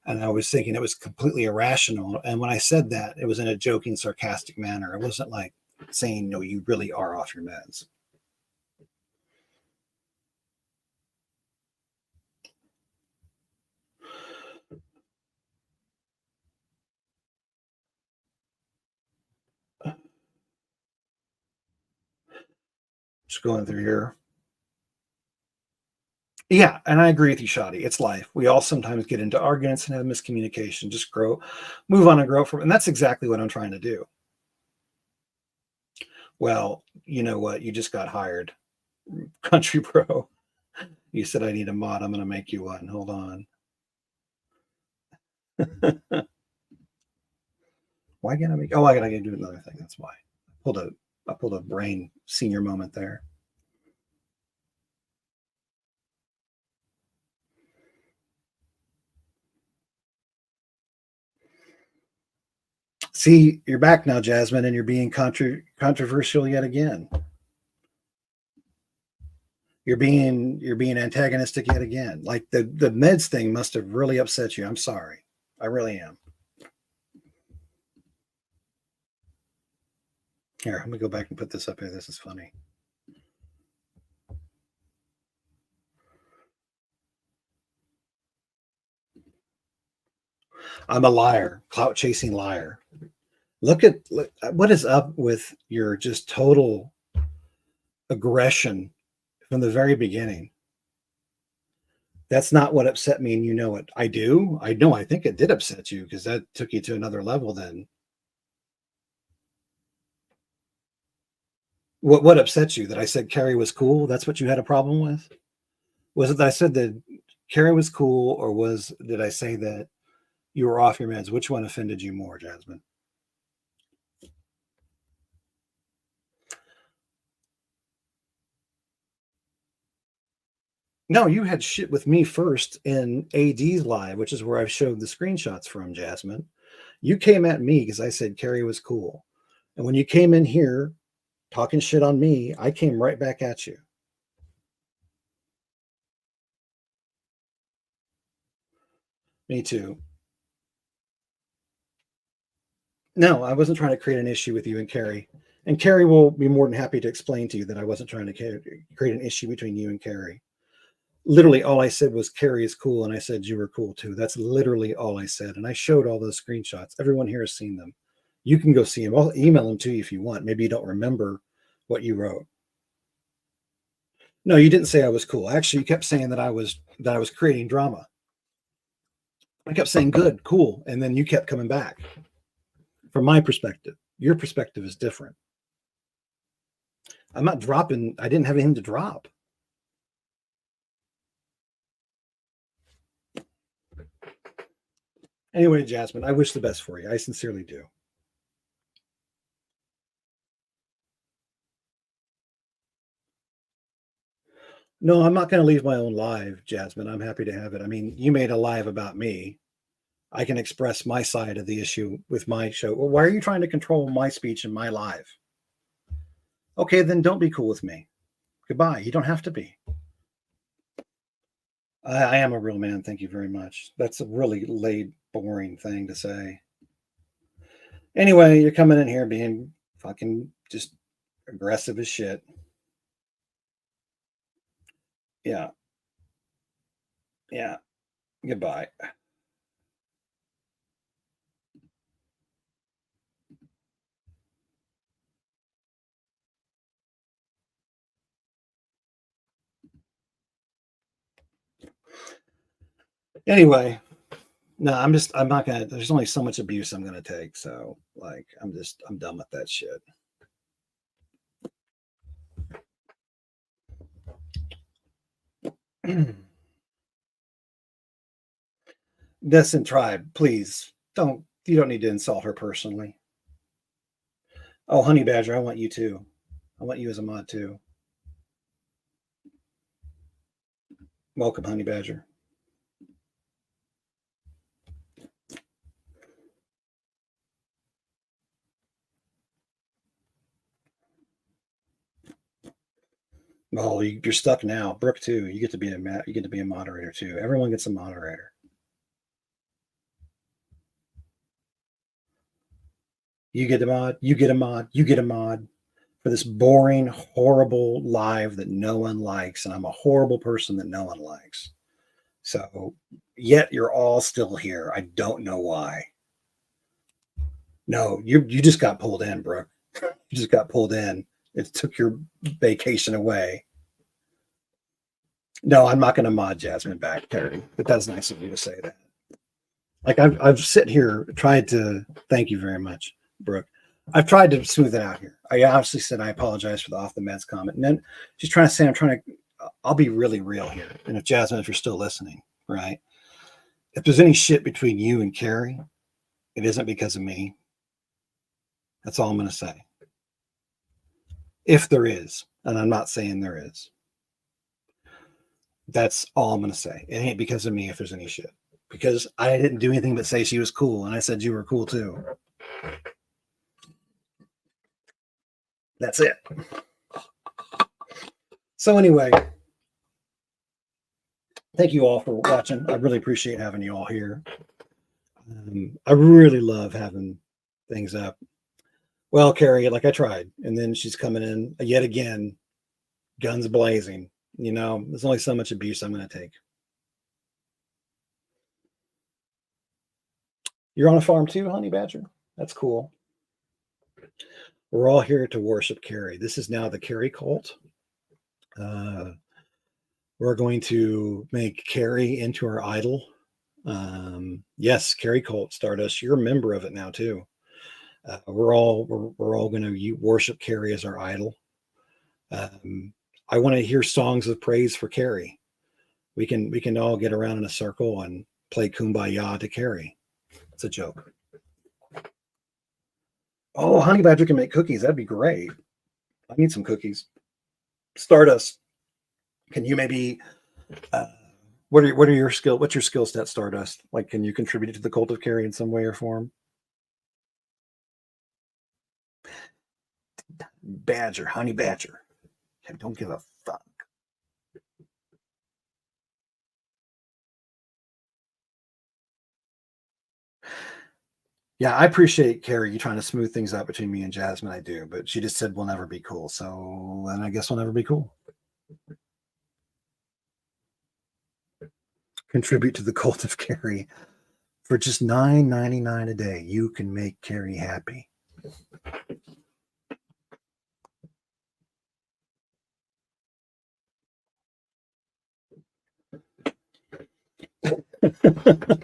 S1: and I was thinking it was completely irrational. And when I said that, it was in a joking, sarcastic manner. It wasn't like saying, "No, you really are off your meds." Just going through here. Yeah, and I agree with you, Shadi. It's life. We all sometimes get into arguments and have miscommunication. Just grow, move on and grow from. And that's exactly what I'm trying to do. Well, you know what? You just got hired, country bro. You said I need a mod. I'm going to make you one. Hold on. Why can't I make? Oh, I gotta do another thing. That's why. Pulled a I pulled a brain senior moment there. See, you're back now, Jasmine, and you're being controversial yet again. You're being antagonistic yet again. Like the meds thing must have really upset you. I'm sorry. I really am. Here, let me go back and put this up here. This is funny. I'm a liar, clout chasing liar. Look, what is up with your just total aggression from the very beginning. That's not what upset me, and you know it. I do. I know. I think it did upset you because that took you to another level. Then what upset you? That I said Carrie was cool. That's what you had a problem with. Was it that I said that Carrie was cool, or did I say that you were off your meds? Which one offended you more, Jasmine? No, you had shit with me first in AD's live, which is where I've showed the screenshots from, Jasmine. You came at me because I said Carrie was cool. And when you came in here talking shit on me, I came right back at you. Me too. No, I wasn't trying to create an issue with you and Carrie. And Carrie will be more than happy to explain to you that I wasn't trying to create an issue between you and Carrie. Literally, all I said was Carrie is cool, and I said you were cool too. That's literally all I said. And I showed all those screenshots. Everyone here has seen them. You can go see them. I'll email them to you if you want. Maybe you don't remember what you wrote. No, you didn't say I was cool. Actually, you kept saying that I was creating drama. I kept saying good, cool, and then you kept coming back. From my perspective, your perspective is different. I'm not dropping. I didn't have anything to drop. Anyway, Jasmine, I wish the best for you. I sincerely do. No, I'm not going to leave my own live, Jasmine. I'm happy to have it. I mean, you made a live about me. I can express my side of the issue with my show. Well, why are you trying to control my speech in my live? Okay, then don't be cool with me. Goodbye. You don't have to be. I am a real man. Thank you very much. That's a really laid, boring thing to say. Anyway, you're coming in here being fucking just aggressive as shit. Yeah. Yeah. Goodbye. Anyway, no, I'm not gonna, there's only so much abuse I'm gonna take. So like I'm done with that shit. Descent Tribe, please don't. You don't need to insult her personally. Oh, Honey Badger, I want you too. I want you as a mod too. Welcome, Honey Badger. Oh, you're stuck now. Brooke too. You get to be a moderator too. Everyone gets a moderator. You get a mod. You get a mod. You get a mod for this boring, horrible live that no one likes, and I'm a horrible person that no one likes. So, yet you're all still here. I don't know why. No, you just got pulled in, Brooke. You just got pulled in. It took your vacation away. No, I'm not going to mod Jasmine back, Terry. But that's nice of you to say that. Like I've sit here tried to thank you very much, Brooke. I've tried to smooth it out here. I obviously said I apologize for the off the meds comment, and then she's trying to say I'm trying to. I'll be really real here, and if Jasmine, if you're still listening, right? If there's any shit between you and Carrie, it isn't because of me. That's all I'm going to say. If there is, and I'm not saying there is, that's all I'm going to say. It ain't because of me if there's any shit. Because I didn't do anything but say she was cool, and I said you were cool too. That's it. So anyway, thank you all for watching. I really appreciate having you all here. I really love having things up. Well, Carrie, like I tried, and then she's coming in yet again, guns blazing. You know, there's only so much abuse I'm going to take. You're on a farm too, Honey Badger? That's cool. We're all here to worship Carrie. This is now the Carrie cult. We're going to make Carrie into our idol. Yes, Carrie cult Stardust. You're a member of it now too. We're all going to worship Carrie as our idol. I want to hear songs of praise for Carrie. We can all get around in a circle and play Kumbaya to Carrie. It's a joke. Oh, Honey Badger can make cookies. That'd be great. I need some cookies. Stardust. Can you maybe? What are your skill? What's your skill set, Stardust? Like, can you contribute to the cult of Carrie in some way or form? Badger, Honey Badger. I don't give a fuck. Yeah, I appreciate Carrie you trying to smooth things out between me and Jasmine. I do, but she just said we'll never be cool. So, and I guess we'll never be cool. Contribute to the cult of Carrie for just $9.99 a day. You can make Carrie happy.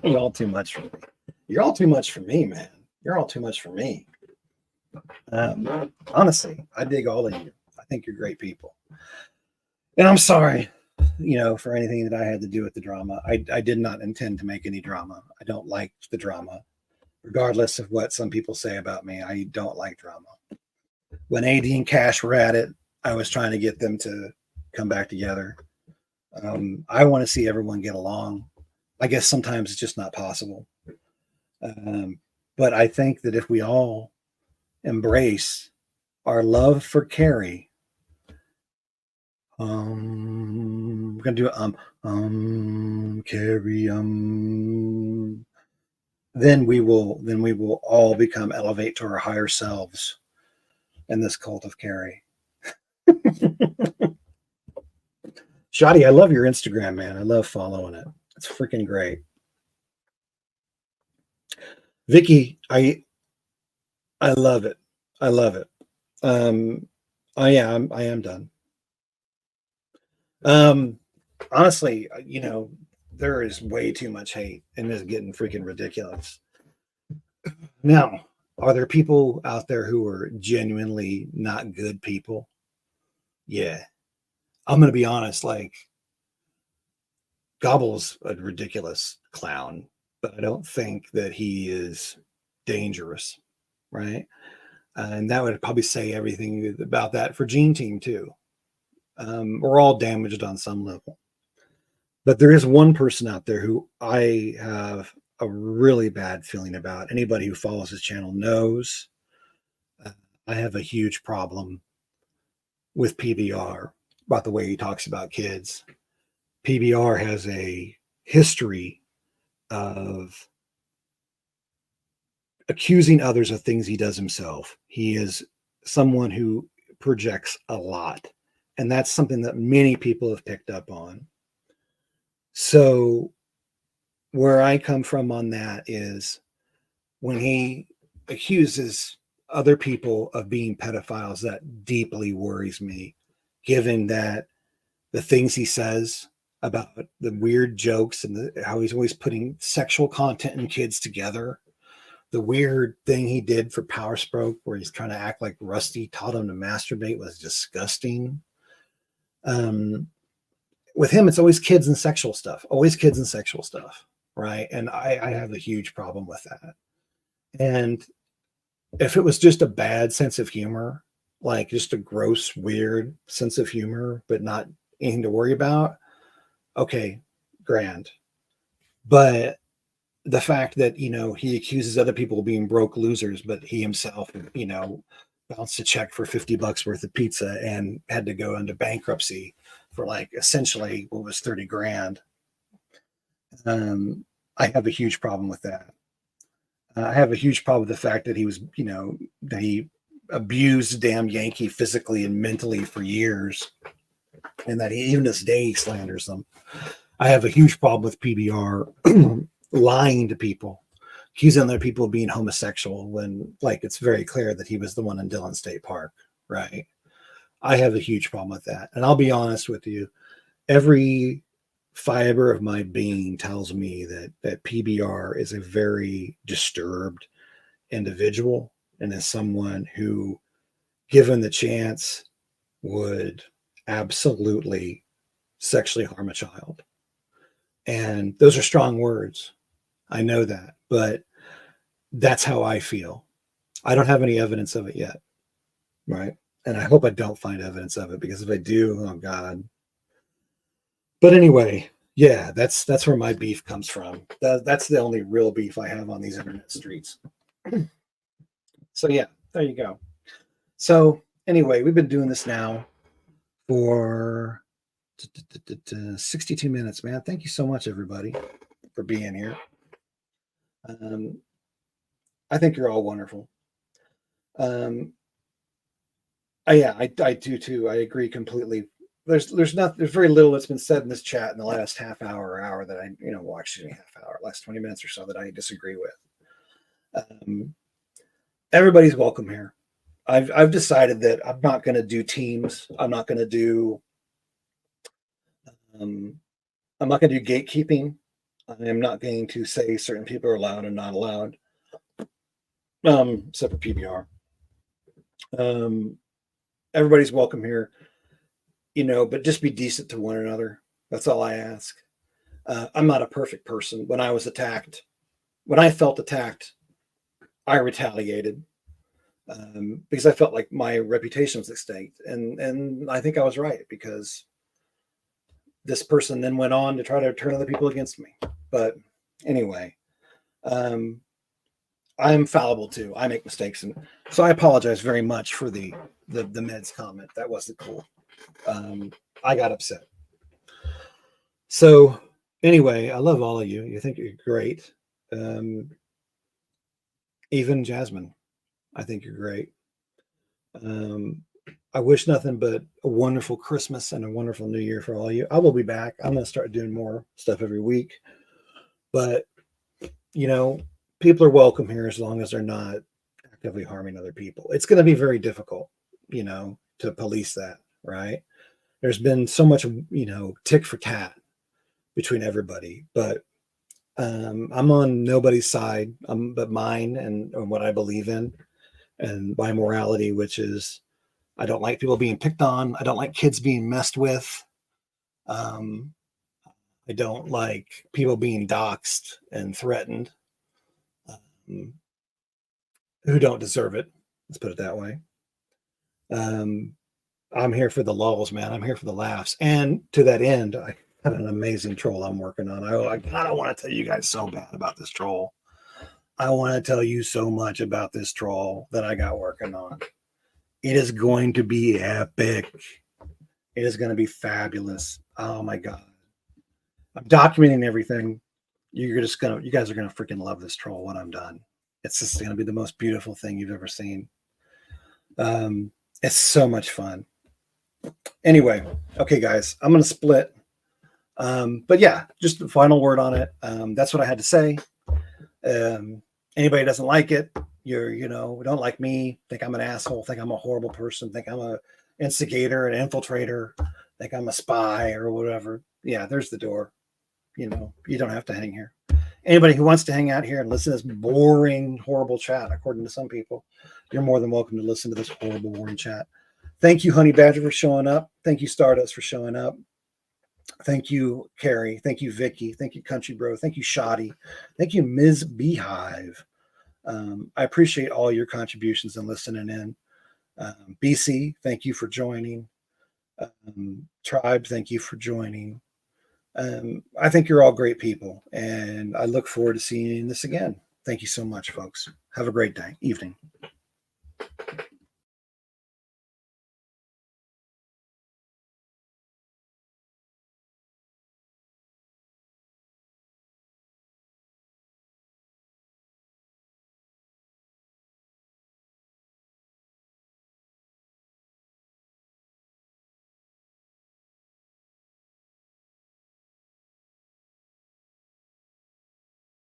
S1: You're all too much for me. You're all too much for me, man. You're all too much for me. Honestly, I dig all of you. I think you're great people. And I'm sorry, for anything that I had to do with the drama. I did not intend to make any drama. I don't like the drama, regardless of what some people say about me. I don't like drama. When AD and Cash were at it, I was trying to get them to come back together. I want to see everyone get along. I guess sometimes it's just not possible. But I think that if we all embrace our love for Carrie, we're gonna do Carrie, then we will all become elevate to our higher selves in this cult of Carrie. Shadi, I love your Instagram, man. I love following it. It's freaking great. Vicky, I love it. I love it. I am done. Honestly, there is way too much hate and it's getting freaking ridiculous. Now, are there people out there who are genuinely not good people? Yeah. I'm going to be honest, like Gobble's a ridiculous clown, but I don't think that he is dangerous, right? And that would probably say everything about that for Gene Team too. We're all damaged on some level, but there is one person out there who I have a really bad feeling about. Anybody who follows his channel knows I have a huge problem with PBR about the way he talks about kids. PBR has a history of accusing others of things he does himself. He is someone who projects a lot, and that's something that many people have picked up on. So where I come from on that is when he accuses other people of being pedophiles, that deeply worries me, given that the things he says about the weird jokes and how he's always putting sexual content and kids together. The weird thing he did for Power Stroke, where he's trying to act like Rusty taught him to masturbate, was disgusting. With him, it's always kids and sexual stuff, right? And I have a huge problem with that. And if it was just a bad sense of humor, like just a gross, weird sense of humor, but not anything to worry about, okay, grand. But the fact that, he accuses other people of being broke losers, but he himself, bounced a check for $50 worth of pizza and had to go into bankruptcy for like essentially what was 30 grand. I have a huge problem with that. I have a huge problem with the fact that he was, that he abused damn Yankee physically and mentally for years, and that he, even this day, he slanders them. I have a huge problem with PBR lying to people, accusing other people of being homosexual when, like, it's very clear that he was the one in Dillon State Park, right? I have a huge problem with that. And I'll be honest with you, every fiber of my being tells me that PBR is a very disturbed individual and is someone who, given the chance, would absolutely sexually harm a child. And those are strong words. I know that, but that's how I feel. I don't have any evidence of it yet, right? And I hope I don't find evidence of it, because if I do, oh God. But anyway, yeah, that's where my beef comes from. That's the only real beef I have on these internet streets. So yeah, there you go. So anyway, we've been doing this now for 62 minutes, man. Thank you so much, everybody, for being here. I think you're all wonderful. I do too. I agree completely. There's very little that's been said in this chat in the last half hour that I, well, actually half hour, last 20 minutes or so, that I disagree with. Everybody's welcome here. I've decided that I'm not going to do teams. I'm not going to do gatekeeping. I am not going to say certain people are allowed and not allowed, except for PBR. Everybody's welcome here, but just be decent to one another. That's all I ask. I'm not a perfect person. When I felt attacked, I retaliated, because I felt like my reputation was at stake. And I think I was right, because this person then went on to try to turn other people against me. But anyway, I'm fallible too. I make mistakes. And so I apologize very much for the meds comment. That wasn't cool. I got upset. So anyway, I love all of you. You think you're great. Even Jasmine, I think you're great. I wish nothing but a wonderful Christmas and a wonderful New Year for all of you. I will be back. I'm going to start doing more stuff every week. But, people are welcome here as long as they're not actively harming other people. It's going to be very difficult, to police that, right? There's been so much, tick for tat between everybody. But I'm on nobody's side but mine and what I believe in and my morality, which is I don't like people being picked on. I don't like kids being messed with. I I don't like people being doxxed and threatened who don't deserve it. Let's put it that way. I'm here for the lulls, man. I'm here for the laughs. And to that end, I have an amazing troll I'm working on. I kind of want to tell you guys so bad about this troll. I want to tell you so much about this troll that I got working on. It is going to be epic. It is going to be fabulous. Oh my God. I'm documenting everything. You guys are gonna freaking love this troll when I'm done. It's just gonna be the most beautiful thing you've ever seen. It's so much fun. Anyway, okay, guys, I'm gonna split. But yeah, just the final word on it. That's what I had to say. Anybody doesn't like it, don't like me, think I'm an asshole, think I'm a horrible person, think I'm a instigator, an infiltrator, think I'm a spy or whatever. Yeah, there's the door. You don't have to hang here. Anybody who wants to hang out here and listen to this boring, horrible chat, according to some people, you're more than welcome to listen to this horrible, boring chat. Thank you, Honey Badger, for showing up. Thank you, Stardust, for showing up. Thank you, Carrie. Thank you, Vicky. Thank you, Country Bro. Thank you, Shoddy. Thank you, Ms. Beehive. I appreciate all your contributions and listening in. BC, thank you for joining. Tribe, thank you for joining. I think you're all great people, and I look forward to seeing this again. Thank you so much, folks. Have a great day, evening.